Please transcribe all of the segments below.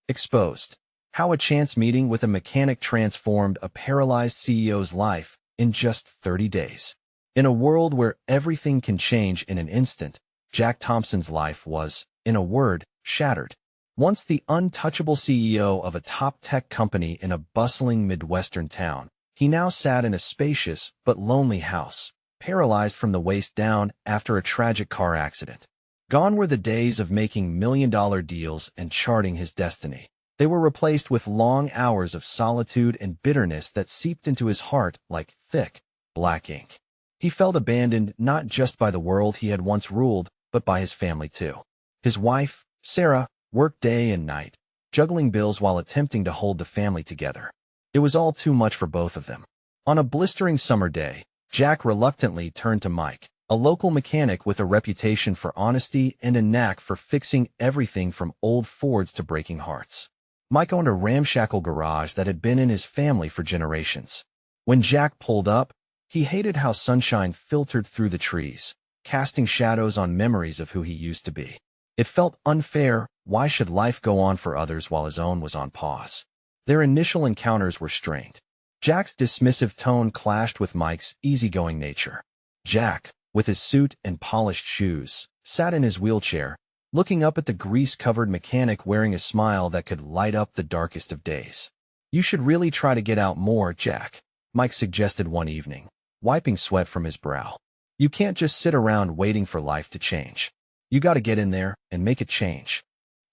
Exposed. How a chance meeting with a mechanic transformed a paralyzed CEO's life in just 30 days. In a world where everything can change in an instant, Jack Thompson's life was, in a word, shattered. Once the untouchable CEO of a top tech company in a bustling Midwestern town, he now sat in a spacious but lonely house, paralyzed from the waist down after a tragic car accident. Gone were the days of making million-dollar deals and charting his destiny. They were replaced with long hours of solitude and bitterness that seeped into his heart like thick, black ink. He felt abandoned not just by the world he had once ruled, but by his family too. His wife, Sarah, worked day and night, juggling bills while attempting to hold the family together. It was all too much for both of them. On a blistering summer day, Jack reluctantly turned to Mike, a local mechanic with a reputation for honesty and a knack for fixing everything from old Fords to breaking hearts. Mike owned a ramshackle garage that had been in his family for generations. When Jack pulled up, he hated how sunshine filtered through the trees, casting shadows on memories of who he used to be. It felt unfair. Why should life go on for others while his own was on pause? Their initial encounters were strained. Jack's dismissive tone clashed with Mike's easygoing nature. Jack, with his suit and polished shoes, sat in his wheelchair, looking up at the grease-covered mechanic wearing a smile that could light up the darkest of days. "You should really try to get out more, Jack," Mike suggested one evening, wiping sweat from his brow. "You can't just sit around waiting for life to change. You gotta get in there and make it change."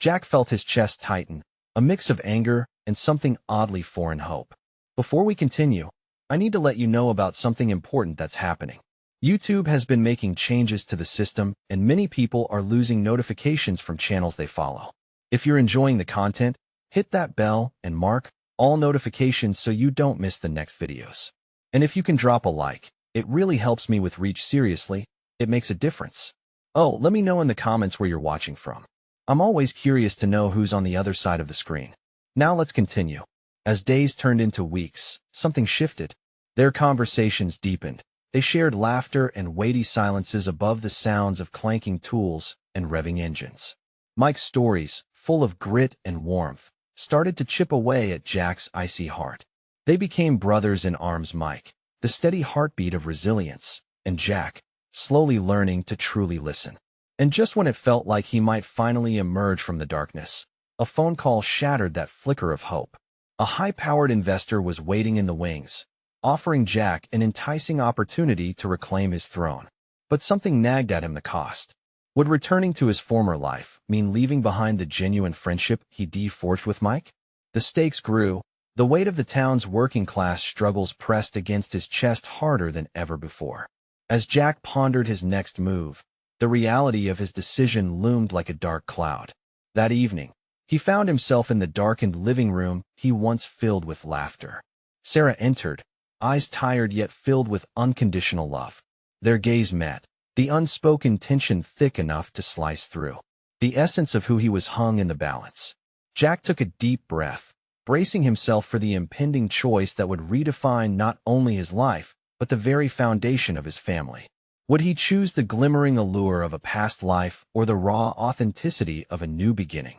Jack felt his chest tighten, a mix of anger and something oddly foreign hope. "Before we continue, I need to let you know about something important that's happening. YouTube has been making changes to the system, and many people are losing notifications from channels they follow. If you're enjoying the content, hit that bell and mark all notifications so you don't miss the next videos. And if you can drop a like, it really helps me with reach. Seriously, it makes a difference. Oh, let me know in the comments where you're watching from. I'm always curious to know who's on the other side of the screen. Now let's continue. As days turned into weeks, something shifted. Their conversations deepened. They shared laughter and weighty silences above the sounds of clanking tools and revving engines. Mike's stories, full of grit and warmth, started to chip away at Jack's icy heart. They became brothers in arms. Mike, the steady heartbeat of resilience, and Jack, slowly learning to truly listen. And just when it felt like he might finally emerge from the darkness, a phone call shattered that flicker of hope. A high-powered investor was waiting in the wings, offering Jack an enticing opportunity to reclaim his throne. But something nagged at him: the cost. Would returning to his former life mean leaving behind the genuine friendship he'd forged with Mike? The stakes grew. The weight of the town's working-class struggles pressed against his chest harder than ever before. As Jack pondered his next move, the reality of his decision loomed like a dark cloud. That evening, he found himself in the darkened living room he once filled with laughter. Sarah entered, eyes tired yet filled with unconditional love. Their gaze met, the unspoken tension thick enough to slice through. The essence of who he was hung in the balance. Jack took a deep breath, bracing himself for the impending choice that would redefine not only his life, but the very foundation of his family. Would he choose the glimmering allure of a past life or the raw authenticity of a new beginning?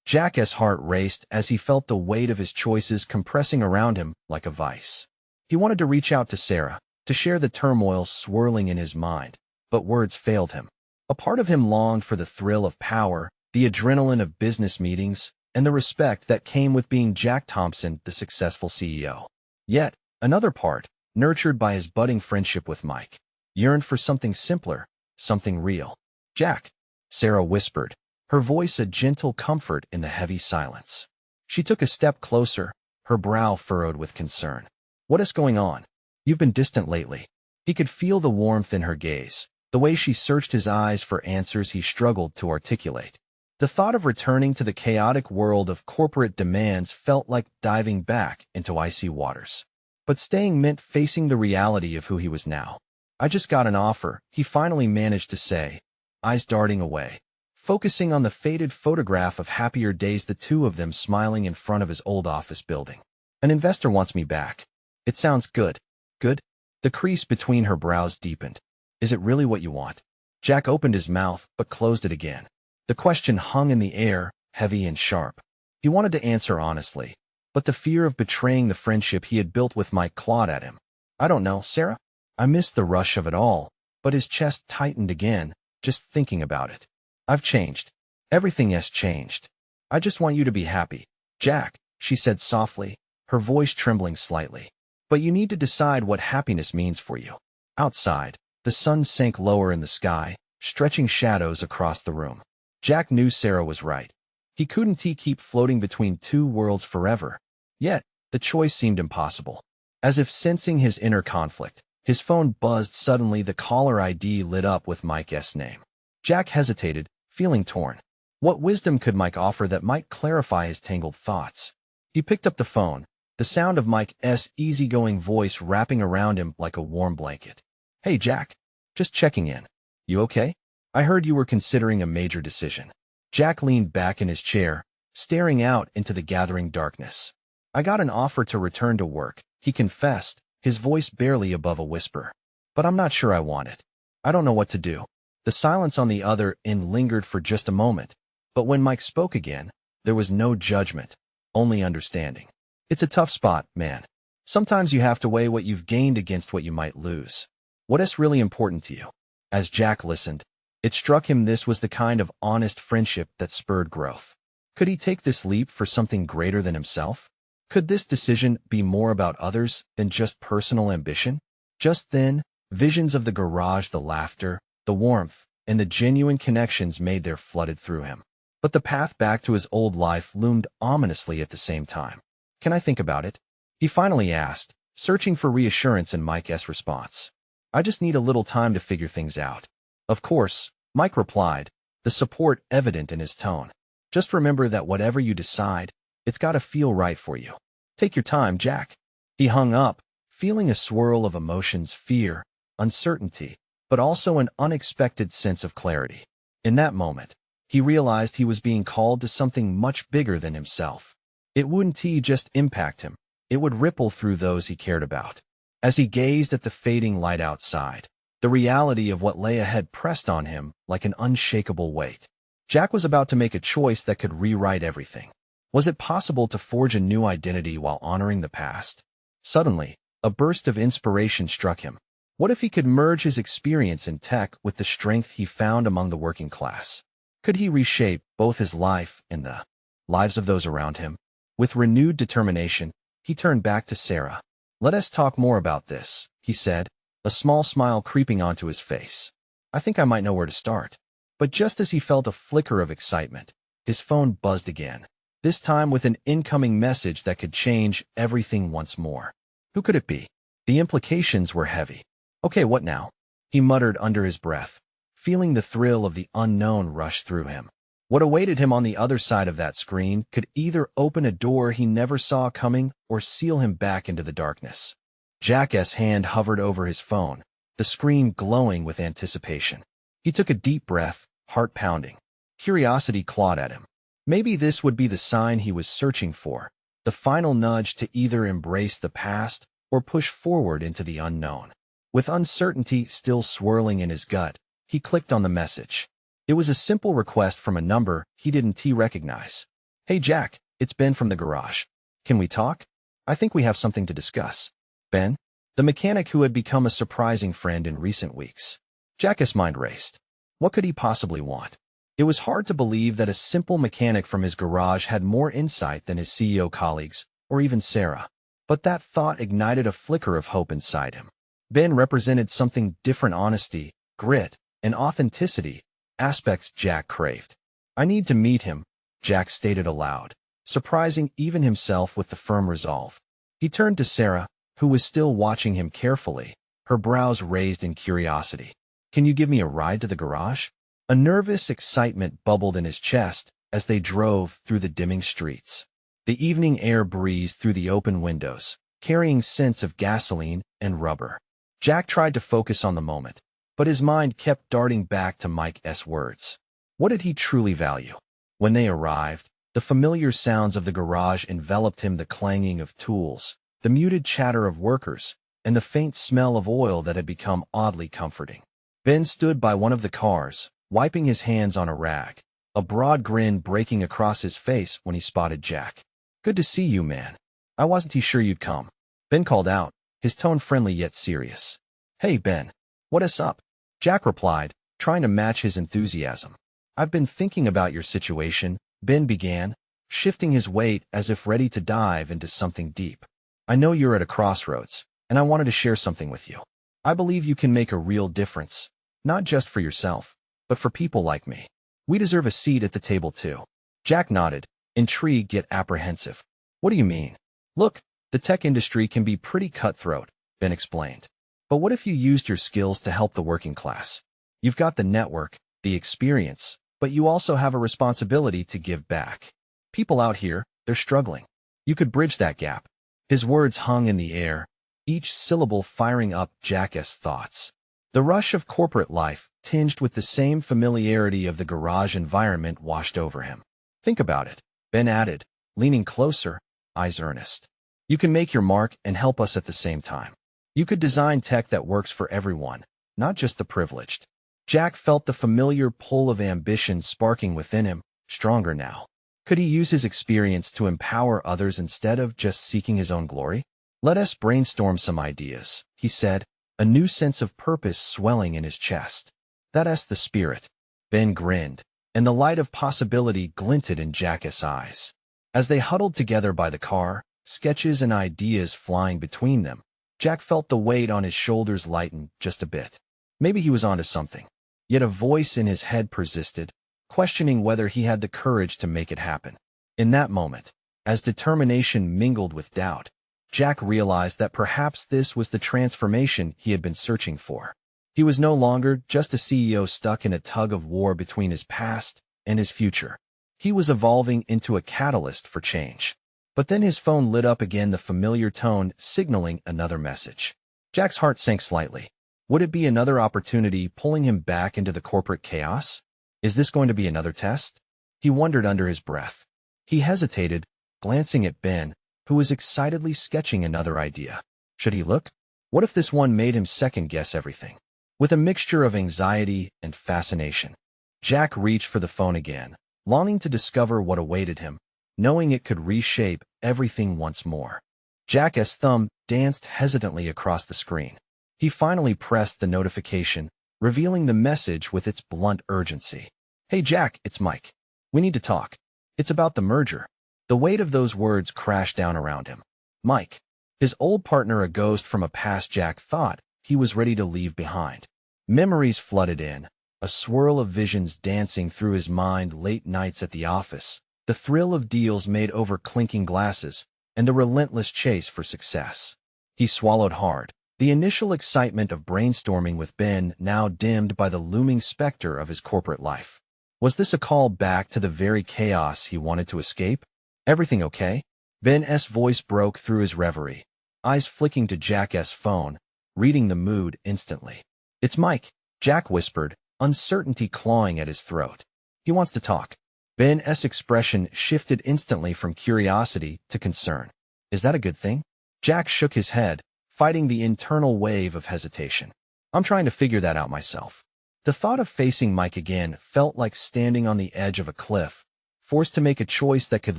Jack's heart raced as he felt the weight of his choices compressing around him like a vice. He wanted to reach out to Sarah, to share the turmoil swirling in his mind, but words failed him. A part of him longed for the thrill of power, the adrenaline of business meetings, and the respect that came with being Jack Thompson, the successful CEO. Yet, another part, nurtured by his budding friendship with Mike, yearned for something simpler, something real. "Jack," Sarah whispered, her voice a gentle comfort in the heavy silence. She took a step closer, her brow furrowed with concern. "What is going on? You've been distant lately." He could feel the warmth in her gaze, the way she searched his eyes for answers he struggled to articulate. The thought of returning to the chaotic world of corporate demands felt like diving back into icy waters. But staying meant facing the reality of who he was now. "I just got an offer," he finally managed to say, eyes darting away, focusing on the faded photograph of happier days, the two of them smiling in front of his old office building. "An investor wants me back." "It sounds good." "Good?" The crease between her brows deepened. "Is it really what you want?" Jack opened his mouth, but closed it again. The question hung in the air, heavy and sharp. He wanted to answer honestly, but the fear of betraying the friendship he had built with Mike clawed at him. I don't know, Sarah. I missed the rush of it all, but his chest tightened again, just thinking about it. I've changed. Everything has changed. I just want you to be happy. Jack, she said softly, her voice trembling slightly. But you need to decide what happiness means for you. Outside, the sun sank lower in the sky, stretching shadows across the room. Jack knew Sarah was right. He couldn't keep floating between two worlds forever. Yet, the choice seemed impossible. As if sensing his inner conflict, his phone buzzed suddenly. The caller ID lit up with Mike's name. Jack hesitated, feeling torn. What wisdom could Mike offer that might clarify his tangled thoughts? He picked up the phone, the sound of Mike's easygoing voice wrapping around him like a warm blanket. Hey Jack, just checking in. You okay? I heard you were considering a major decision. Jack leaned back in his chair, staring out into the gathering darkness. I got an offer to return to work, he confessed, his voice barely above a whisper. But I'm not sure I want it. I don't know what to do. The silence on the other end lingered for just a moment, but when Mike spoke again, there was no judgment, only understanding. It's a tough spot, man. Sometimes you have to weigh what you've gained against what you might lose. What is really important to you? As Jack listened, it struck him this was the kind of honest friendship that spurred growth. Could he take this leap for something greater than himself? Could this decision be more about others than just personal ambition? Just then, visions of the garage, the laughter, the warmth, and the genuine connections made their flooded through him. But the path back to his old life loomed ominously at the same time. Can I think about it? He finally asked, searching for reassurance in Mike's response. I just need a little time to figure things out. Of course, Mike replied, the support evident in his tone. Just remember that whatever you decide, it's got to feel right for you. Take your time, Jack. He hung up, feeling a swirl of emotions, fear, uncertainty, but also an unexpected sense of clarity. In that moment, he realized he was being called to something much bigger than himself. It wouldn't just impact him, it would ripple through those he cared about. As he gazed at the fading light outside, the reality of what lay ahead pressed on him like an unshakable weight. Jack was about to make a choice that could rewrite everything. Was it possible to forge a new identity while honoring the past? Suddenly, a burst of inspiration struck him. What if he could merge his experience in tech with the strength he found among the working class? Could he reshape both his life and the lives of those around him? With renewed determination, he turned back to Sarah. Let us talk more about this, he said, a small smile creeping onto his face. I think I might know where to start. But just as he felt a flicker of excitement, his phone buzzed again, this time with an incoming message that could change everything once more. Who could it be? The implications were heavy. Okay, what now? He muttered under his breath, feeling the thrill of the unknown rush through him. What awaited him on the other side of that screen could either open a door he never saw coming or seal him back into the darkness. Jack's hand hovered over his phone, the screen glowing with anticipation. He took a deep breath, heart pounding. Curiosity clawed at him. Maybe this would be the sign he was searching for, the final nudge to either embrace the past or push forward into the unknown. With uncertainty still swirling in his gut, he clicked on the message. It was a simple request from a number he didn't recognize. Hey Jack, it's Ben from the garage. Can we talk? I think we have something to discuss. Ben? The mechanic who had become a surprising friend in recent weeks. Jack's mind raced. What could he possibly want? It was hard to believe that a simple mechanic from his garage had more insight than his CEO colleagues, or even Sarah. But that thought ignited a flicker of hope inside him. Ben represented something different: honesty, grit, and authenticity, aspects Jack craved. I need to meet him, Jack stated aloud, surprising even himself with the firm resolve. He turned to Sarah, who was still watching him carefully, her brows raised in curiosity. Can you give me a ride to the garage? A nervous excitement bubbled in his chest as they drove through the dimming streets. The evening air breezed through the open windows, carrying scents of gasoline and rubber. Jack tried to focus on the moment, but his mind kept darting back to Mike's words. What did he truly value? When they arrived, the familiar sounds of the garage enveloped him, the clanging of tools, the muted chatter of workers, and the faint smell of oil that had become oddly comforting. Ben stood by one of the cars, wiping his hands on a rag. a broad grin breaking across his face when he spotted Jack. "Good to see you, man. I wasn't sure you'd come," Ben called out, his tone friendly yet serious. "Hey, Ben. What is up?" Jack replied, trying to match his enthusiasm. "I've been thinking about your situation," Ben began, shifting his weight as if ready to dive into something deep. "I know you're at a crossroads, and I wanted to share something with you. I believe you can make a real difference, not just for yourself, but for people like me. We deserve a seat at the table too." Jack nodded, intrigued yet apprehensive. "What do you mean?" "Look, the tech industry can be pretty cutthroat," Ben explained. "But what if you used your skills to help the working class? You've got the network, the experience, but you also have a responsibility to give back. People out here, they're struggling. You could bridge that gap." His words hung in the air, each syllable firing up Jack's thoughts. The rush of corporate life, tinged with the same familiarity of the garage environment, washed over him. "Think about it," Ben added, leaning closer, eyes earnest. "You can make your mark and help us at the same time. You could design tech that works for everyone, not just the privileged." Jack felt the familiar pull of ambition sparking within him, stronger now. Could he use his experience to empower others instead of just seeking his own glory? "Let us brainstorm some ideas," he said, a new sense of purpose swelling in his chest. "That's the spirit." Ben grinned, and the light of possibility glinted in Jack's eyes. As they huddled together by the car, sketches and ideas flying between them, Jack felt the weight on his shoulders lighten just a bit. Maybe he was onto something. Yet a voice in his head persisted, questioning whether he had the courage to make it happen. In that moment, as determination mingled with doubt, Jack realized that perhaps this was the transformation he had been searching for. He was no longer just a CEO stuck in a tug-of-war between his past and his future. He was evolving into a catalyst for change. But then his phone lit up again, the familiar tone signaling another message. Jack's heart sank slightly. Would it be another opportunity pulling him back into the corporate chaos? Is this going to be another test? He wondered under his breath. He hesitated, glancing at Ben, who was excitedly sketching another idea. Should he look? What if this one made him second-guess everything? With a mixture of anxiety and fascination, Jack reached for the phone again, longing to discover what awaited him, knowing it could reshape everything once more. Jack's thumb danced hesitantly across the screen. He finally pressed the notification, revealing the message with its blunt urgency. "Hey Jack, it's Mike. We need to talk. It's about the merger." The weight of those words crashed down around him. Mike, his old partner, a ghost from a past Jack thought he was ready to leave behind. Memories flooded in, a swirl of visions dancing through his mind: late nights at the office, the thrill of deals made over clinking glasses, and the relentless chase for success. He swallowed hard, the initial excitement of brainstorming with Ben now dimmed by the looming specter of his corporate life. Was this a call back to the very chaos he wanted to escape? "Everything okay?" Ben's voice broke through his reverie, eyes flicking to Jack's phone, reading the mood instantly. "It's Mike," Jack whispered, uncertainty clawing at his throat. "He wants to talk." Ben's expression shifted instantly from curiosity to concern. "Is that a good thing?" Jack shook his head, fighting the internal wave of hesitation. "I'm trying to figure that out myself." The thought of facing Mike again felt like standing on the edge of a cliff, forced to make a choice that could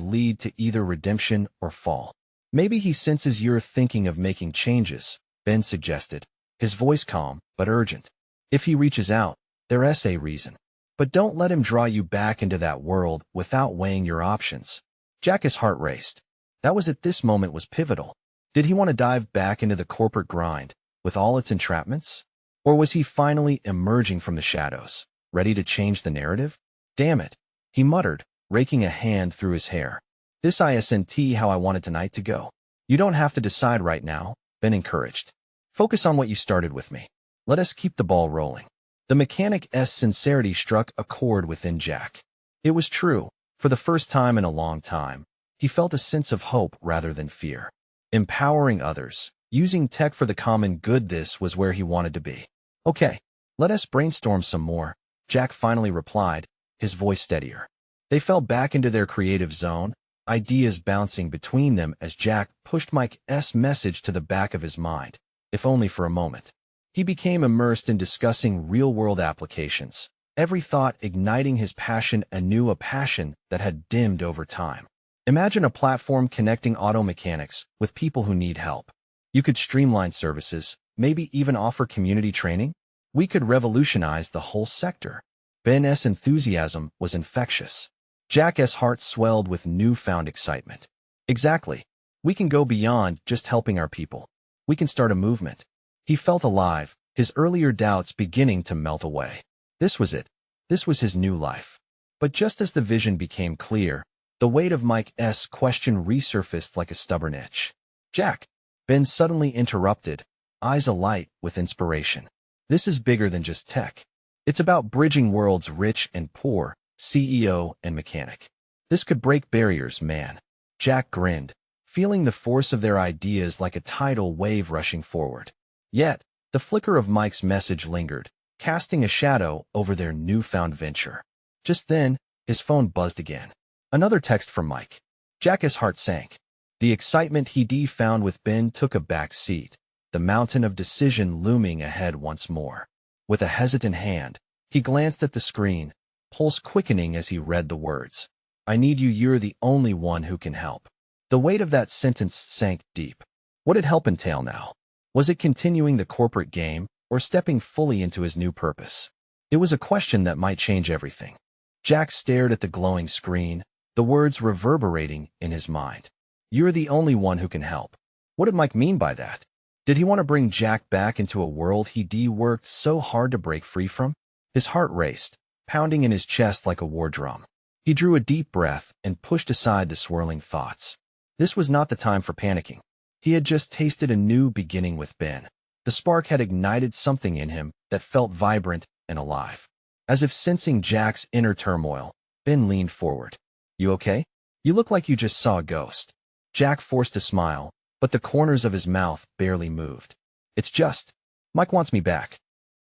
lead to either redemption or fall. "Maybe he senses you're thinking of making changes," Ben suggested, his voice calm but urgent. "If he reaches out, there's a reason. But don't let him draw you back into that world without weighing your options." Jack's heart raced. That was at this moment was pivotal. Did he want to dive back into the corporate grind, with all its entrapments? Or was he finally emerging from the shadows, ready to change the narrative? "Damn it," he muttered, raking a hand through his hair. "This isn't how I wanted tonight to go." "You don't have to decide right now," Ben encouraged. "Focus on what you started with me. Let us keep the ball rolling." The mechanic's sincerity struck a chord within Jack. It was true. For the first time in a long time, he felt a sense of hope rather than fear. Empowering others, using tech for the common good, this was where he wanted to be. "Okay, let us brainstorm some more," Jack finally replied, his voice steadier. They fell back into their creative zone, ideas bouncing between them as Jack pushed Mike's message to the back of his mind, if only for a moment. He became immersed in discussing real-world applications, every thought igniting his passion anew, a passion that had dimmed over time. Imagine a platform connecting auto mechanics with people who need help. You could streamline services, maybe even offer community training. We could revolutionize the whole sector. Ben's enthusiasm was infectious. Jack's heart swelled with newfound excitement. Exactly. We can go beyond just helping our people. We can start a movement. He felt alive, his earlier doubts beginning to melt away. This was it. This was his new life. But just as the vision became clear, the weight of Mike's question resurfaced like a stubborn itch. Jack, Ben suddenly interrupted, eyes alight with inspiration. This is bigger than just tech. It's about bridging worlds rich and poor, CEO and mechanic. This could break barriers, man. Jack grinned, feeling the force of their ideas like a tidal wave rushing forward. Yet, the flicker of Mike's message lingered, casting a shadow over their newfound venture. Just then, his phone buzzed again. Another text from Mike. Jack's heart sank. The excitement he'd found with Ben took a back seat, the mountain of decision looming ahead once more. With a hesitant hand, he glanced at the screen, pulse quickening as he read the words. I need you, you're the only one who can help. The weight of that sentence sank deep. What did help entail now? Was it continuing the corporate game, or stepping fully into his new purpose? It was a question that might change everything. Jack stared at the glowing screen, the words reverberating in his mind. You're the only one who can help. What did Mike mean by that? Did he want to bring Jack back into a world he'd worked so hard to break free from? His heart raced, pounding in his chest like a war drum. He drew a deep breath and pushed aside the swirling thoughts. This was not the time for panicking. He had just tasted a new beginning with Ben. The spark had ignited something in him that felt vibrant and alive. As if sensing Jack's inner turmoil, Ben leaned forward. You okay? You look like you just saw a ghost. Jack forced a smile, but the corners of his mouth barely moved. It's just, Mike wants me back.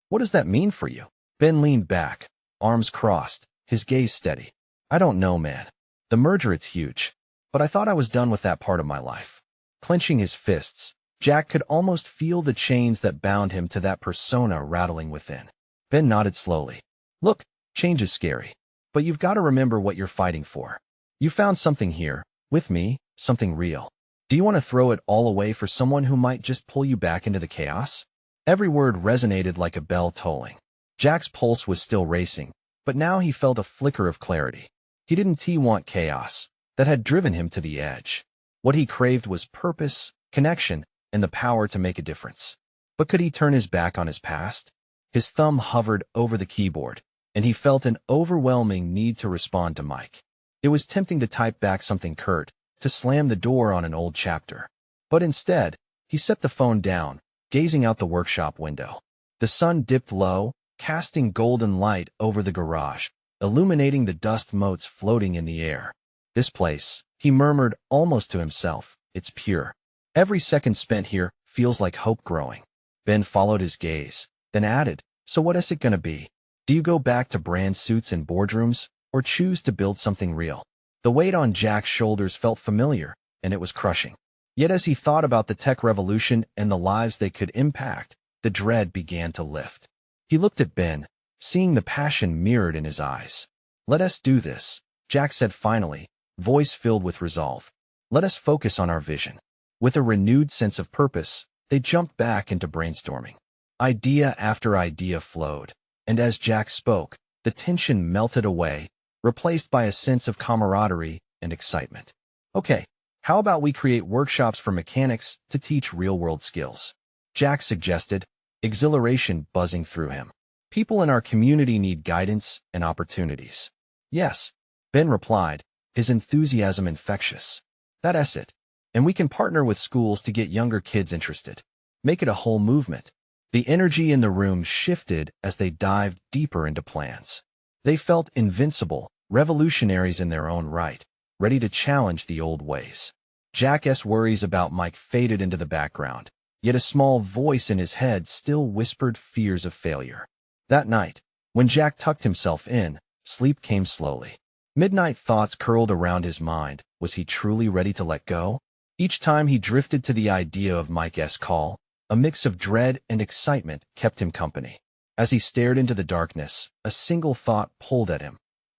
What does that mean for you? Ben leaned back, arms crossed, his gaze steady. I don't know, man. The merger, it's huge. But I thought I was done with that part of my life. Clenching his fists, Jack could almost feel the chains that bound him to that persona rattling within. Ben nodded slowly. Look, change is scary. But you've got to remember what you're fighting for. You found something here, with me, something real. Do you want to throw it all away for someone who might just pull you back into the chaos? Every word resonated like a bell tolling. Jack's pulse was still racing, but now he felt a flicker of clarity. He didn't want chaos. That had driven him to the edge. What he craved was purpose, connection, and the power to make a difference. But could he turn his back on his past? His thumb hovered over the keyboard, and he felt an overwhelming need to respond to Mike. It was tempting to type back something curt, to slam the door on an old chapter. But instead, he set the phone down, gazing out the workshop window. The sun dipped low, casting golden light over the garage, illuminating the dust motes floating in the air. This place, he murmured almost to himself, it's pure. Every second spent here feels like hope growing. Ben followed his gaze, then added, so what is it gonna be? Do you go back to brand suits and boardrooms, or choose to build something real? The weight on Jack's shoulders felt familiar, and it was crushing. Yet as he thought about the tech revolution and the lives they could impact, the dread began to lift. He looked at Ben, seeing the passion mirrored in his eyes. Let us do this, Jack said finally, voice filled with resolve. Let us focus on our vision. With a renewed sense of purpose, they jumped back into brainstorming. Idea after idea flowed, and as Jack spoke, the tension melted away, replaced by a sense of camaraderie and excitement. Okay, how about we create workshops for mechanics to teach real-world skills? Jack suggested, exhilaration buzzing through him. People in our community need guidance and opportunities. Yes, Ben replied, his enthusiasm infectious. That's it. And we can partner with schools to get younger kids interested. Make it a whole movement. The energy in the room shifted as they dived deeper into plans. They felt invincible, revolutionaries in their own right, ready to challenge the old ways. Jack's worries about Mike faded into the background, yet a small voice in his head still whispered fears of failure. That night, when Jack tucked himself in, sleep came slowly. Midnight thoughts curled around his mind. Was he truly ready to let go? Each time he drifted to the idea of Mike's call, a mix of dread and excitement kept him company. As he stared into the darkness, a single thought pulled at him.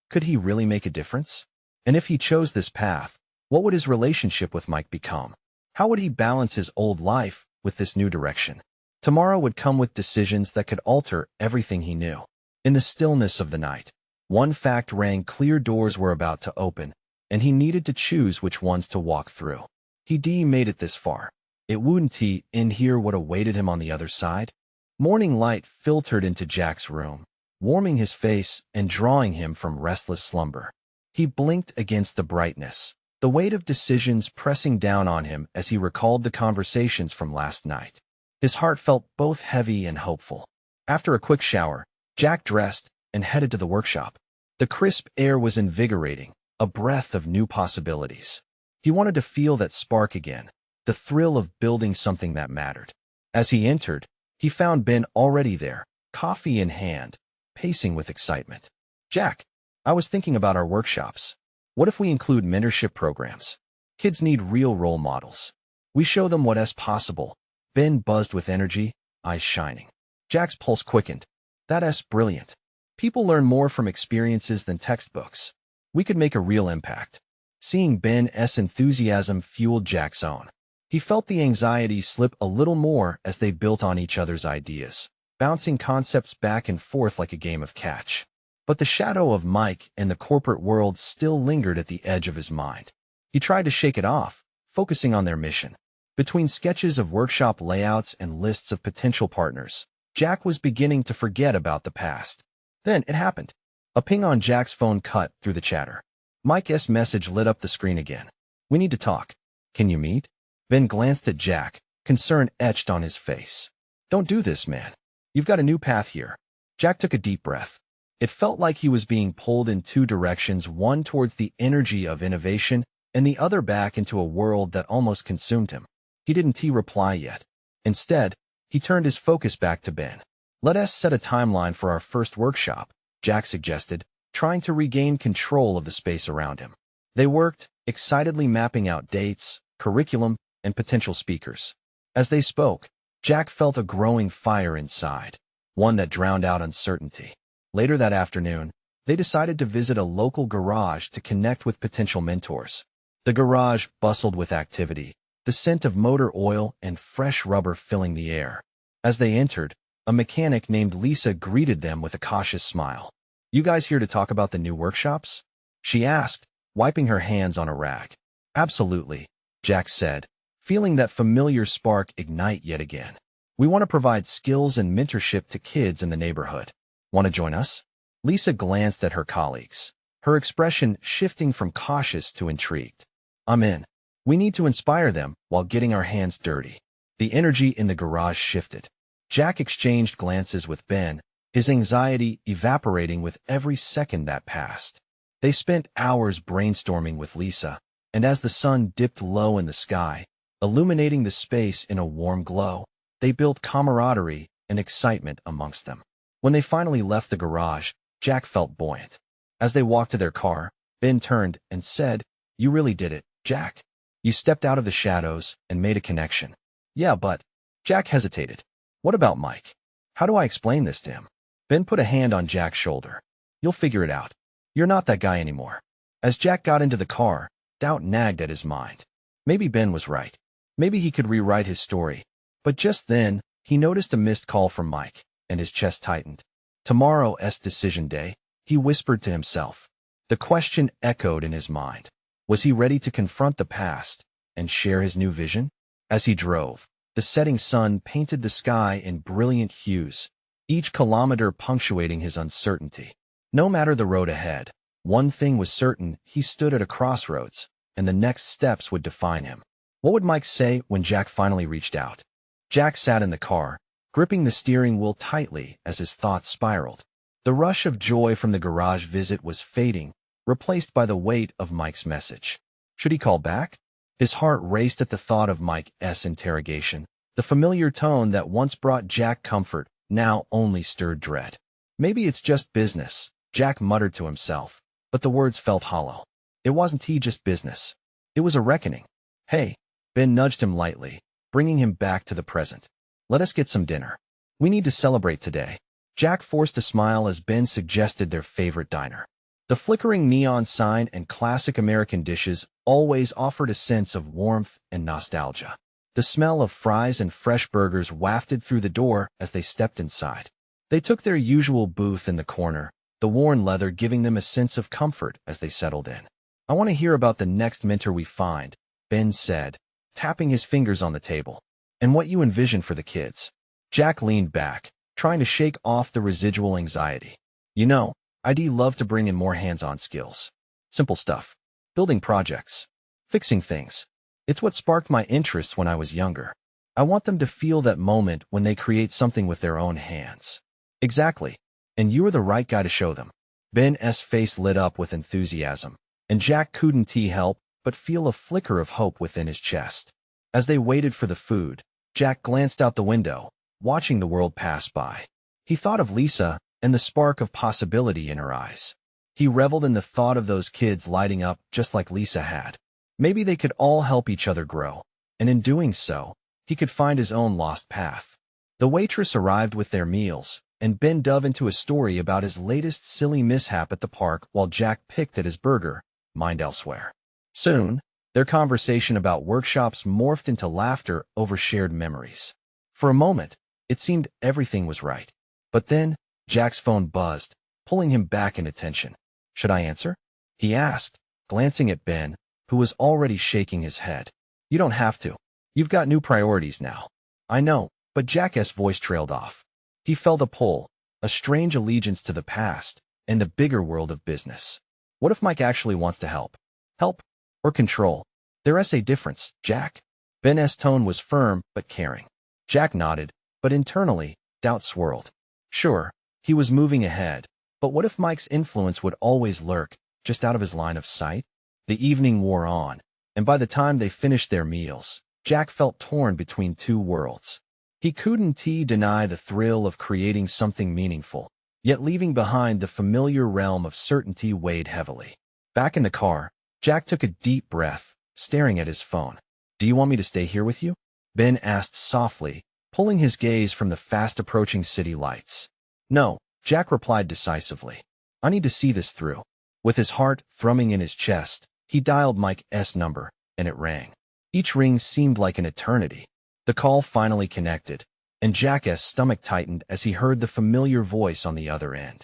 Could he really make a difference? And if he chose this path, what would his relationship with Mike become? How would he balance his old life with this new direction? Tomorrow would come with decisions that could alter everything he knew. In the stillness of the night, one fact rang clear: doors were about to open, and he needed to choose which ones to walk through. He made it this far. It wouldn't he in here what awaited him on the other side? Morning light filtered into Jack's room, warming his face and drawing him from restless slumber. He blinked against the brightness, the weight of decisions pressing down on him as he recalled the conversations from last night. His heart felt both heavy and hopeful. After a quick shower, Jack dressed and headed to the workshop. The crisp air was invigorating, a breath of new possibilities. He wanted to feel that spark again, the thrill of building something that mattered. As he entered, he found Ben already there, coffee in hand, pacing with excitement. "Jack, I was thinking about our workshops. What if we include mentorship programs? Kids need real role models. We show them what's possible." Ben buzzed with energy, eyes shining. Jack's pulse quickened. "That's brilliant. People learn more from experiences than textbooks. We could make a real impact." Seeing Ben's enthusiasm fueled Jack's own. He felt the anxiety slip a little more as they built on each other's ideas, bouncing concepts back and forth like a game of catch. But the shadow of Mike and the corporate world still lingered at the edge of his mind. He tried to shake it off, focusing on their mission. Between sketches of workshop layouts and lists of potential partners, Jack was beginning to forget about the past. Then it happened. A ping on Jack's phone cut through the chatter. Mike's message lit up the screen again. "We need to talk. Can you meet?" Ben glanced at Jack, concern etched on his face. "Don't do this, man. You've got a new path here." Jack took a deep breath. It felt like he was being pulled in two directions, one towards the energy of innovation and the other back into a world that almost consumed him. He didn't reply yet. Instead, he turned his focus back to Ben. "Let us set a timeline for our first workshop," Jack suggested, trying to regain control of the space around him. They worked, excitedly mapping out dates, curriculum, and potential speakers. As they spoke, Jack felt a growing fire inside, one that drowned out uncertainty. Later that afternoon, they decided to visit a local garage to connect with potential mentors. The garage bustled with activity, the scent of motor oil and fresh rubber filling the air. As they entered, a mechanic named Lisa greeted them with a cautious smile. "You guys here to talk about the new workshops?" she asked, wiping her hands on a rag. "Absolutely," Jack said, feeling that familiar spark ignite yet again. "We want to provide skills and mentorship to kids in the neighborhood. Want to join us?" Lisa glanced at her colleagues, her expression shifting from cautious to intrigued. "I'm in. We need to inspire them while getting our hands dirty." The energy in the garage shifted. Jack exchanged glances with Ben, his anxiety evaporating with every second that passed. They spent hours brainstorming with Lisa, and as the sun dipped low in the sky, illuminating the space in a warm glow, they built camaraderie and excitement amongst them. When they finally left the garage, Jack felt buoyant. As they walked to their car, Ben turned and said, "You really did it, Jack. You stepped out of the shadows and made a connection." "Yeah, but..." Jack hesitated. "What about Mike? How do I explain this to him?" Ben put a hand on Jack's shoulder. "You'll figure it out. You're not that guy anymore." As Jack got into the car, doubt nagged at his mind. Maybe Ben was right. Maybe he could rewrite his story. But just then, he noticed a missed call from Mike, and his chest tightened. Tomorrow's decision day, he whispered to himself. The question echoed in his mind. Was he ready to confront the past and share his new vision? As he drove, the setting sun painted the sky in brilliant hues, each kilometer punctuating his uncertainty. No matter the road ahead, one thing was certain: he stood at a crossroads, and the next steps would define him. What would Mike say when Jack finally reached out? Jack sat in the car, gripping the steering wheel tightly as his thoughts spiraled. The rush of joy from the garage visit was fading, replaced by the weight of Mike's message. Should he call back? His heart raced at the thought of Mike's interrogation. The familiar tone that once brought Jack comfort now only stirred dread. Maybe it's just business, Jack muttered to himself, but the words felt hollow. It wasn't just business. It was a reckoning. "Hey," Ben nudged him lightly, bringing him back to the present. "Let us get some dinner. We need to celebrate today." Jack forced a smile as Ben suggested their favorite diner. The flickering neon sign and classic American dishes always offered a sense of warmth and nostalgia. The smell of fries and fresh burgers wafted through the door as they stepped inside. They took their usual booth in the corner, the worn leather giving them a sense of comfort as they settled in. "I want to hear about the next mentor we find," Ben said, tapping his fingers on the table. "And what you envision for the kids." Jack leaned back, trying to shake off the residual anxiety. "You know, I'd love to bring in more hands-on skills. Simple stuff. Building projects. Fixing things. It's what sparked my interest when I was younger. I want them to feel that moment when they create something with their own hands." "Exactly. And you are the right guy to show them." Ben's face lit up with enthusiasm, and Jack couldn't help but feel a flicker of hope within his chest. As they waited for the food, Jack glanced out the window, watching the world pass by. He thought of Lisa and the spark of possibility in her eyes. He reveled in the thought of those kids lighting up just like Lisa had. Maybe they could all help each other grow, and in doing so, he could find his own lost path. The waitress arrived with their meals, and Ben dove into a story about his latest silly mishap at the park while Jack picked at his burger, mind elsewhere. Soon, their conversation about workshops morphed into laughter over shared memories. For a moment, it seemed everything was right. But then, Jack's phone buzzed, pulling him back into tension. "Should I answer?" he asked, glancing at Ben, who was already shaking his head. "You don't have to. You've got new priorities now." "I know," but Jack's voice trailed off. He felt a pull, a strange allegiance to the past, and the bigger world of business. What if Mike actually wants to help? Help? Or control? There's a difference, Jack. Ben's tone was firm but caring. Jack nodded, but internally, doubt swirled. Sure, he was moving ahead, but what if Mike's influence would always lurk, just out of his line of sight? The evening wore on, and by the time they finished their meals, Jack felt torn between two worlds. He couldn't deny the thrill of creating something meaningful, yet leaving behind the familiar realm of certainty weighed heavily. Back in the car, Jack took a deep breath, staring at his phone. "Do you want me to stay here with you?" Ben asked softly, pulling his gaze from the fast-approaching city lights. "No," Jack replied decisively. "I need to see this through." With his heart thrumming in his chest, he dialed Mike's number, and it rang. Each ring seemed like an eternity. The call finally connected, and Jack's stomach tightened as he heard the familiar voice on the other end.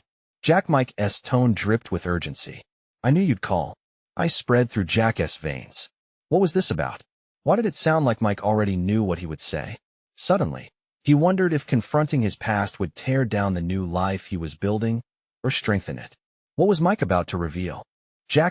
Mike's tone dripped with urgency. "I knew you'd call." Ice spread through Jack's veins. What was this about? Why did it sound like Mike already knew what he would say? Suddenly, he wondered if confronting his past would tear down the new life he was building, or strengthen it. What was Mike about to reveal?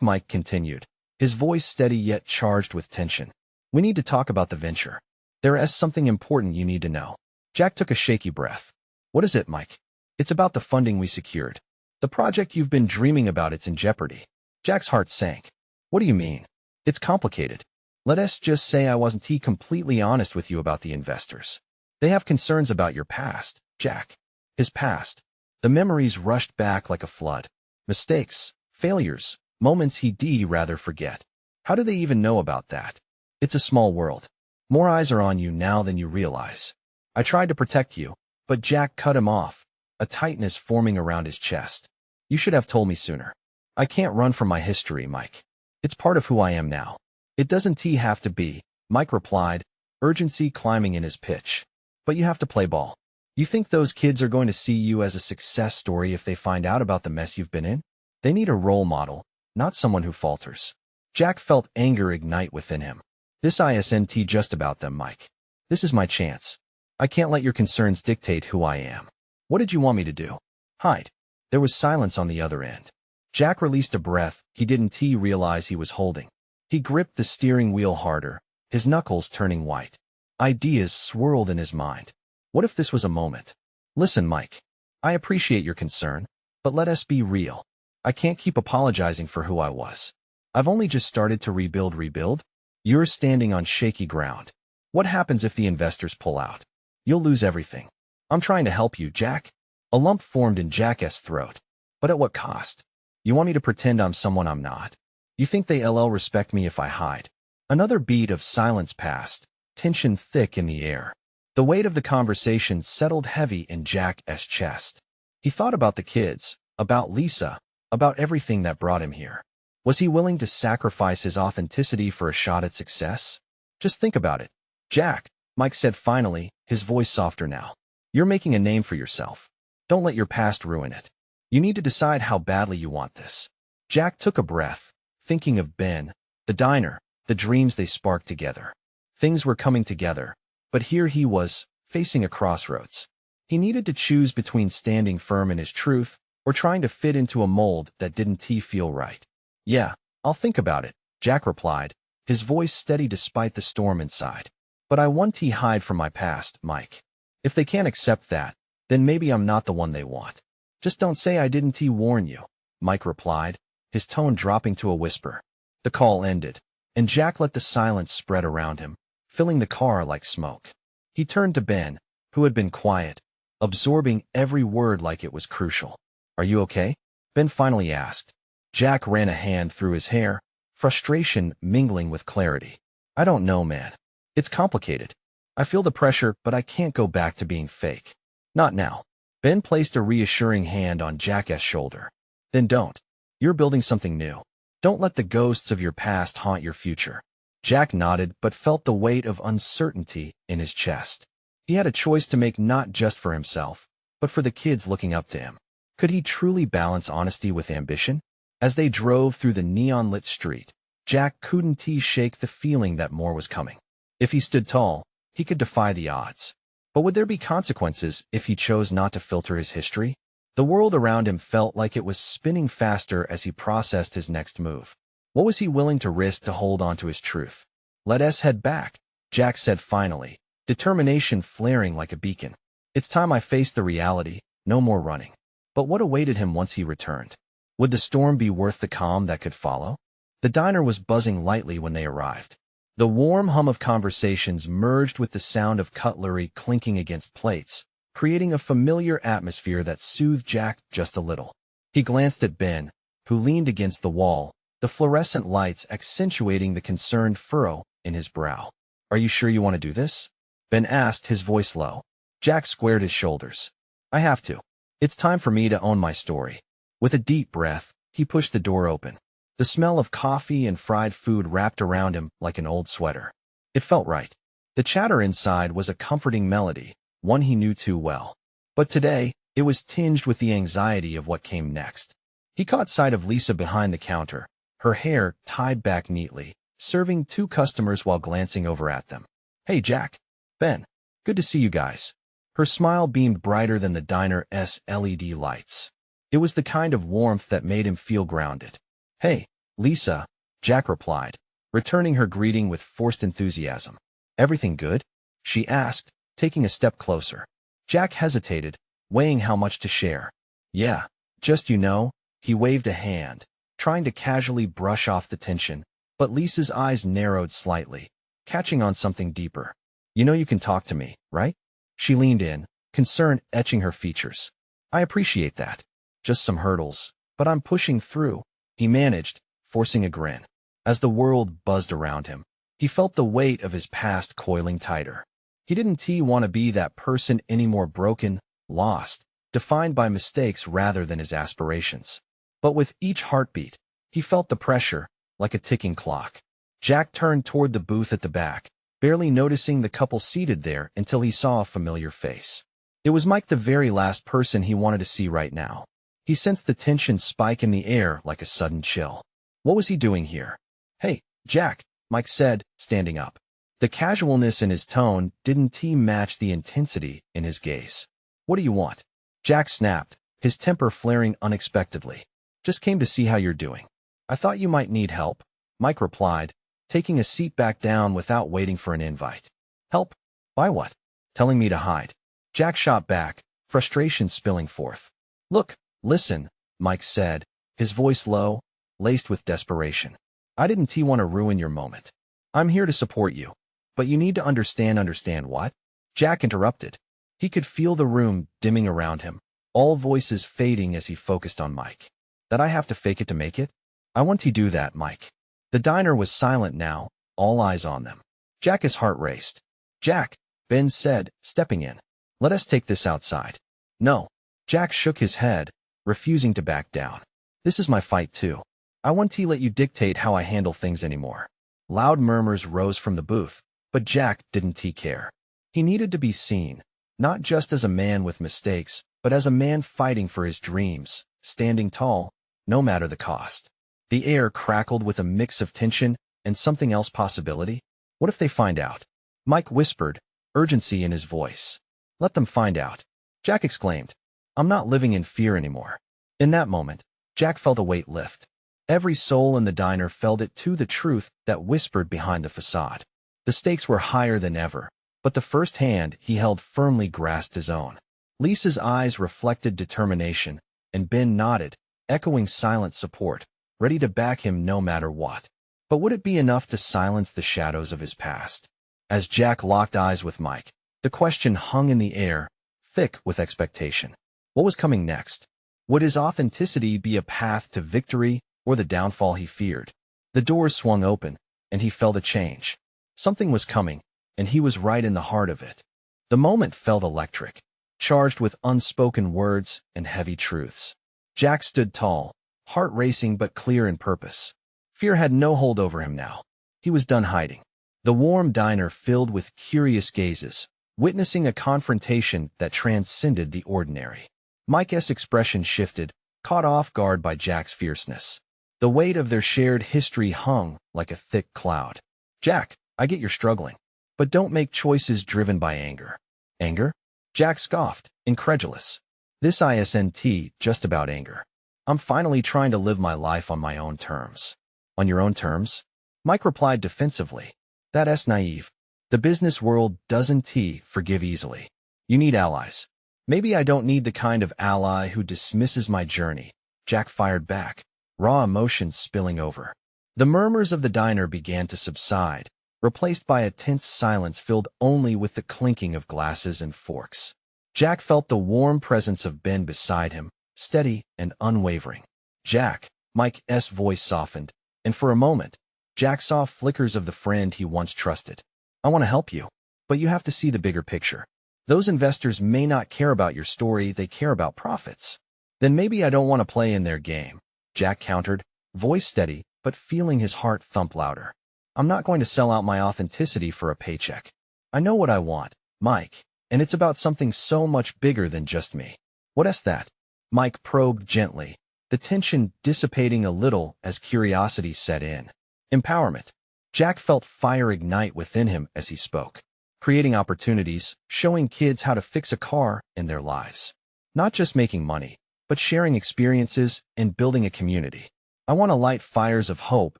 Mike continued, his voice steady yet charged with tension. "We need to talk about the venture. There is something important you need to know." Jack took a shaky breath. "What is it, Mike?" "It's about the funding we secured. The project you've been dreaming about, it's in jeopardy." Jack's heart sank. "What do you mean?" "It's complicated. Let's just say I wasn't completely honest with you about the investors. They have concerns about your past, Jack." His past. The memories rushed back like a flood. Mistakes, failures, moments he'd rather forget. How do they even know about that? It's a small world. More eyes are on you now than you realize. "I tried to protect you," but Jack cut him off, a tightness forming around his chest. "You should have told me sooner. I can't run from my history, Mike. It's part of who I am now." "It doesn't have to be," Mike replied, urgency climbing in his pitch. "But you have to play ball. You think those kids are going to see you as a success story if they find out about the mess you've been in? They need a role model, not someone who falters." Jack felt anger ignite within him. "This isn't just about them, Mike. This is my chance. I can't let your concerns dictate who I am." "What did you want me to do? Hide?" There was silence on the other end. Jack released a breath he didn't realize he was holding. He gripped the steering wheel harder, his knuckles turning white. Ideas swirled in his mind. What if this was a moment? "Listen, Mike. I appreciate your concern, but let us be real. I can't keep apologizing for who I was. I've only just started to rebuild. You're standing on shaky ground. What happens if the investors pull out? You'll lose everything. I'm trying to help you, Jack." A lump formed in Jack's throat. "But at what cost? You want me to pretend I'm someone I'm not? You think they'll respect me if I hide?" Another beat of silence passed, tension thick in the air. The weight of the conversation settled heavy in Jack's chest. He thought about the kids, about Lisa, about everything that brought him here. Was he willing to sacrifice his authenticity for a shot at success? Just think about it. Jack, Mike said finally, his voice softer now. You're making a name for yourself. Don't let your past ruin it. You need to decide how badly you want this. Jack took a breath, thinking of Ben, the diner, the dreams they sparked together. Things were coming together, but here he was, facing a crossroads. He needed to choose between standing firm in his truth or trying to fit into a mold that didn't feel right. Yeah, I'll think about it, Jack replied, his voice steady despite the storm inside. But I want to hide from my past, Mike. If they can't accept that, then maybe I'm not the one they want. Just don't say I didn't warn you, Mike replied, his tone dropping to a whisper. The call ended, and Jack let the silence spread around him, filling the car like smoke. He turned to Ben, who had been quiet, absorbing every word like it was crucial. Are you okay? Ben finally asked. Jack ran a hand through his hair, frustration mingling with clarity. I don't know, man. It's complicated. I feel the pressure, but I can't go back to being fake. Not now. Ben placed a reassuring hand on Jack's shoulder. Then don't. You're building something new. Don't let the ghosts of your past haunt your future. Jack nodded but felt the weight of uncertainty in his chest. He had a choice to make not just for himself, but for the kids looking up to him. Could he truly balance honesty with ambition? As they drove through the neon-lit street, Jack couldn't shake the feeling that more was coming. If he stood tall, he could defy the odds. But would there be consequences if he chose not to filter his history? The world around him felt like it was spinning faster as he processed his next move. What was he willing to risk to hold on to his truth? Let us head back, Jack said finally, determination flaring like a beacon. It's time I faced the reality, no more running. But what awaited him once he returned? Would the storm be worth the calm that could follow? The diner was buzzing lightly when they arrived. The warm hum of conversations merged with the sound of cutlery clinking against plates, creating a familiar atmosphere that soothed Jack just a little. He glanced at Ben, who leaned against the wall, the fluorescent lights accentuating the concerned furrow in his brow. Are you sure you want to do this? Ben asked, his voice low. Jack squared his shoulders. I have to. It's time for me to own my story. With a deep breath, he pushed the door open. The smell of coffee and fried food wrapped around him like an old sweater. It felt right. The chatter inside was a comforting melody, one he knew too well. But today, it was tinged with the anxiety of what came next. He caught sight of Lisa behind the counter, her hair tied back neatly, serving two customers while glancing over at them. Hey, Jack. Ben. Good to see you guys. Her smile beamed brighter than the diner's LED lights. It was the kind of warmth that made him feel grounded. Hey, Lisa, Jack replied, returning her greeting with forced enthusiasm. Everything good? She asked, taking a step closer. Jack hesitated, weighing how much to share. Yeah, just he waved a hand, trying to casually brush off the tension, but Lisa's eyes narrowed slightly, catching on something deeper. You know you can talk to me, right? She leaned in, concern etching her features. I appreciate that. Just some hurdles, but I'm pushing through, he managed, forcing a grin. As the world buzzed around him, he felt the weight of his past coiling tighter. He didn't want to be that person anymore, broken, lost, defined by mistakes rather than his aspirations. But with each heartbeat, he felt the pressure, like a ticking clock. Jack turned toward the booth at the back, barely noticing the couple seated there until he saw a familiar face. It was Mike, the very last person he wanted to see right now. He sensed the tension spike in the air like a sudden chill. What was he doing here? Hey, Jack, Mike said, standing up. The casualness in his tone didn't match the intensity in his gaze. What do you want? Jack snapped, his temper flaring unexpectedly. Just came to see how you're doing. I thought you might need help, Mike replied, taking a seat back down without waiting for an invite. Help? By what? Telling me to hide. Jack shot back, frustration spilling forth. Look, listen, Mike said, his voice low, laced with desperation. I didn't want to ruin your moment. I'm here to support you. But you need to understand what? Jack interrupted. He could feel the room dimming around him, all voices fading as he focused on Mike. That I have to fake it to make it? I want to do that, Mike. The diner was silent now, all eyes on them. Jack's heart raced. Jack, Ben said, stepping in. Let us take this outside. No. Jack shook his head, refusing to back down. This is my fight too. I won't let you dictate how I handle things anymore. Loud murmurs rose from the booth, but Jack didn't care. He needed to be seen, not just as a man with mistakes, but as a man fighting for his dreams, standing tall, no matter the cost. The air crackled with a mix of tension and something else possibility. What if they find out? Mike whispered, urgency in his voice. Let them find out. Jack exclaimed. I'm not living in fear anymore. In that moment, Jack felt a weight lift. Every soul in the diner felt it too, the truth that whispered behind the facade. The stakes were higher than ever, but the first hand he held firmly grasped his own. Lisa's eyes reflected determination, and Ben nodded, echoing silent support, ready to back him no matter what. But would it be enough to silence the shadows of his past? As Jack locked eyes with Mike, the question hung in the air, thick with expectation. What was coming next? Would his authenticity be a path to victory or the downfall he feared? The doors swung open, and he felt a change. Something was coming, and he was right in the heart of it. The moment felt electric, charged with unspoken words and heavy truths. Jack stood tall, heart racing but clear in purpose. Fear had no hold over him now. He was done hiding. The warm diner filled with curious gazes, witnessing a confrontation that transcended the ordinary. Mike's expression shifted, caught off guard by Jack's fierceness. The weight of their shared history hung like a thick cloud. Jack, I get you're struggling, but don't make choices driven by anger. Anger? Jack scoffed, incredulous. This isn't just about anger. I'm finally trying to live my life on my own terms. On your own terms? Mike replied defensively. That's naive. The business world doesn't forgive easily. You need allies. Maybe I don't need the kind of ally who dismisses my journey. Jack fired back, raw emotions spilling over. The murmurs of the diner began to subside, replaced by a tense silence filled only with the clinking of glasses and forks. Jack felt the warm presence of Ben beside him, steady and unwavering. Jack, Mike's voice softened, and for a moment, Jack saw flickers of the friend he once trusted. I want to help you, but you have to see the bigger picture. Those investors may not care about your story, they care about profits. Then maybe I don't want to play in their game, Jack countered, voice steady, but feeling his heart thump louder. I'm not going to sell out my authenticity for a paycheck. I know what I want, Mike, and it's about something so much bigger than just me. What's that? Mike probed gently, the tension dissipating a little as curiosity set in. Empowerment. Jack felt fire ignite within him as he spoke. Creating opportunities, showing kids how to fix a car in their lives. Not just making money, but sharing experiences and building a community. I want to light fires of hope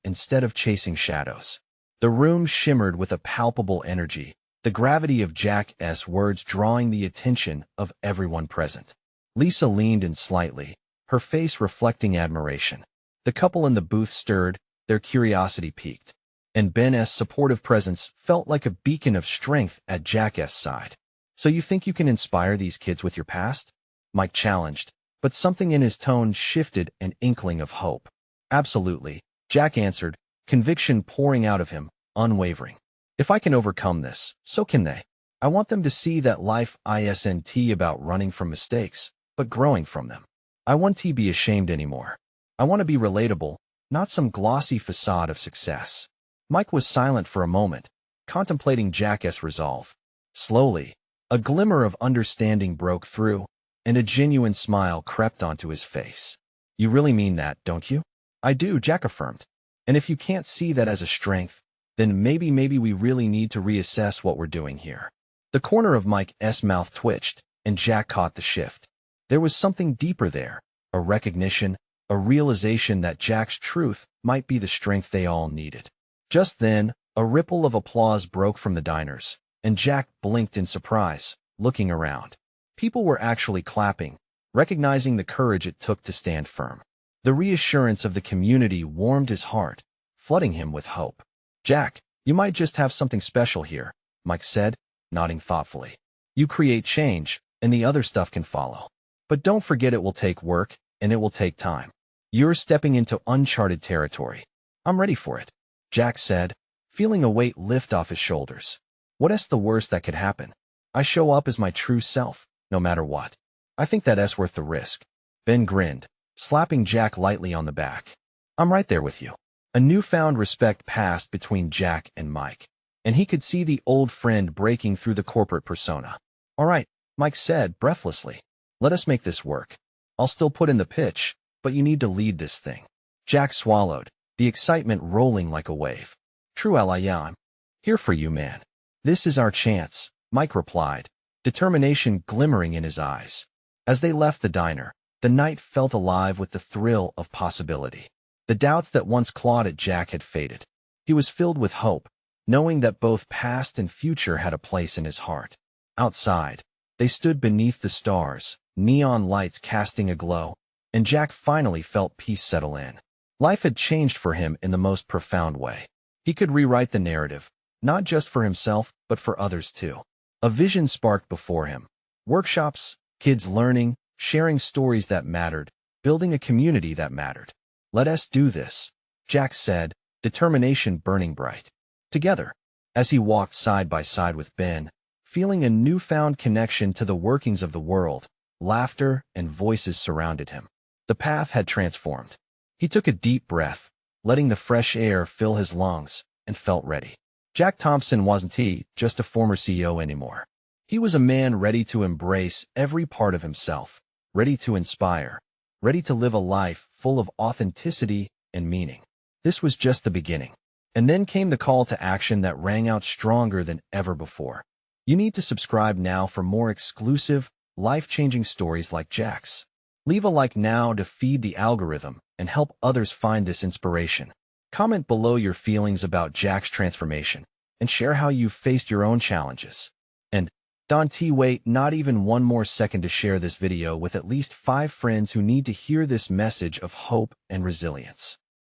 instead of chasing shadows. The room shimmered with a palpable energy, the gravity of Jack's words drawing the attention of everyone present. Lisa leaned in slightly, her face reflecting admiration. The couple in the booth stirred, their curiosity piqued. And Ben's supportive presence felt like a beacon of strength at Jack's side. So you think you can inspire these kids with your past? Mike challenged, but something in his tone shifted an inkling of hope. Absolutely, Jack answered, conviction pouring out of him, unwavering. If I can overcome this, so can they. I want them to see that life isn't about running from mistakes, but growing from them. I won't be ashamed anymore. I want to be relatable, not some glossy facade of success. Mike was silent for a moment, contemplating Jack's resolve. Slowly, a glimmer of understanding broke through, and a genuine smile crept onto his face. You really mean that, don't you? I do, Jack affirmed. And if you can't see that as a strength, then maybe we really need to reassess what we're doing here. The corner of Mike's mouth twitched, and Jack caught the shift. There was something deeper there, a recognition, a realization that Jack's truth might be the strength they all needed. Just then, a ripple of applause broke from the diners, and Jack blinked in surprise, looking around. People were actually clapping, recognizing the courage it took to stand firm. The reassurance of the community warmed his heart, flooding him with hope. Jack, you might just have something special here, Mike said, nodding thoughtfully. You create change, and the other stuff can follow. But don't forget it will take work, and it will take time. You're stepping into uncharted territory. I'm ready for it, Jack said, feeling a weight lift off his shoulders. What's the worst that could happen? I show up as my true self, no matter what. I think that's worth the risk. Ben grinned, slapping Jack lightly on the back. I'm right there with you. A newfound respect passed between Jack and Mike, and he could see the old friend breaking through the corporate persona. All right, Mike said breathlessly. Let us make this work. I'll still put in the pitch, but you need to lead this thing. Jack swallowed, the excitement rolling like a wave. True, I'm here for you, man. This is our chance, Mike replied, determination glimmering in his eyes. As they left the diner, the night felt alive with the thrill of possibility. The doubts that once clawed at Jack had faded. He was filled with hope, knowing that both past and future had a place in his heart. Outside, they stood beneath the stars, neon lights casting a glow, and Jack finally felt peace settle in. Life had changed for him in the most profound way. He could rewrite the narrative, not just for himself, but for others too. A vision sparked before him. Workshops, kids learning, sharing stories that mattered, building a community that mattered. Let us do this, Jack said, determination burning bright. Together, as he walked side by side with Ben, feeling a newfound connection to the workings of the world, laughter and voices surrounded him. The path had transformed. He took a deep breath, letting the fresh air fill his lungs, and felt ready. Jack Thompson wasn't just a former CEO anymore. He was a man ready to embrace every part of himself, ready to inspire, ready to live a life full of authenticity and meaning. This was just the beginning. And then came the call to action that rang out stronger than ever before. You need to subscribe now for more exclusive, life-changing stories like Jack's. Leave a like now to feed the algorithm and help others find this inspiration. Comment below your feelings about Jack's transformation and share how you've faced your own challenges. And don't wait not even one more second to share this video with at least 5 friends who need to hear this message of hope and resilience.